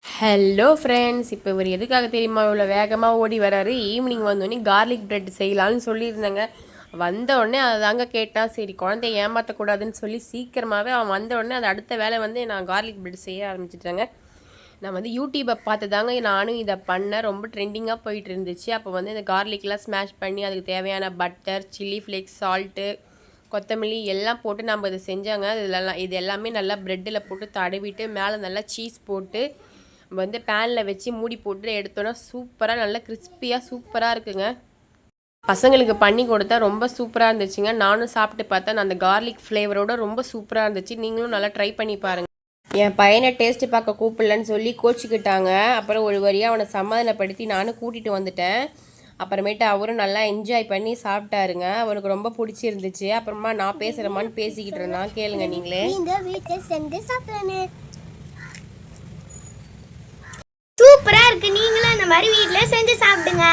Hello friends, இப்போ இவர் எதுக்காக தெரியுமா இவ்வளோ வேகமாக ஓடி வராரு? ஈவினிங் வந்தோடனே கார்லிக் பிரெட் செய்யலான்னு சொல்லியிருந்தேங்க. வந்த உடனே அதை தாங்க கேட்டான். சரி, குழந்தைய ஏமாற்றக்கூடாதுன்னு சொல்லி சீக்கிரமாகவே அவன் வந்த உடனே அது அடுத்த வேலை வந்து நான் கார்லிக் பிரெட் செய்ய ஆரம்பிச்சிட்டேங்க. நான் வந்து யூடியூப்பை பார்த்து தாங்க நானும் இதை பண்ணேன். ரொம்ப ட்ரெண்டிங்காக போயிட்டு இருந்துச்சு. அப்போ வந்து இந்த கார்லிக்லாம் ஸ்மாஷ் பண்ணி அதுக்கு தேவையான பட்டர், சில்லி ஃப்ளேக்ஸ், சால்ட்டு, கொத்தமல்லி எல்லாம் போட்டு நம்ம இதை செஞ்சாங்க. இது எல்லாமே நல்லா ப்ரெட்டில் போட்டு தடவிட்டு மேலே நல்லா சீஸ் போட்டு வந்து பேனில் வச்சு மூடி போட்டு எடுத்தோன்னா சூப்பராக நல்லா கிறிஸ்பியாக சூப்பராக இருக்குங்க. பசங்களுக்கு பண்ணி கொடுத்தா ரொம்ப சூப்பராக இருந்துச்சுங்க. நானும் சாப்பிட்டு பார்த்தேன். அந்த கார்லிக் ஃப்ளேவரோட ரொம்ப சூப்பராக இருந்துச்சு. நீங்களும் நல்லா ட்ரை பண்ணி பாருங்கள். என் பையனை டேஸ்ட்டு பார்க்க கூப்பிடலன்னு சொல்லி கோச்சிக்கிட்டாங்க. அப்புறம் ஒரு வழியாக அவனை சமாதானப்படுத்தி நானும் கூட்டிகிட்டு வந்துட்டேன். அப்புறமேட்டு அவரும் நல்லா என்ஜாய் பண்ணி சாப்பிட்டாருங்க. அவனுக்கு ரொம்ப பிடிச்சிருந்துச்சு. அப்புறமா நான் பேசுகிறேம்மான்னு பேசிக்கிட்டு இருந்தான். கேளுங்க நீங்களே. சூப்பரா இருக்கு. நீங்களும் இந்த மாதிரி வீட்ல செஞ்சு சாப்பிடுங்க.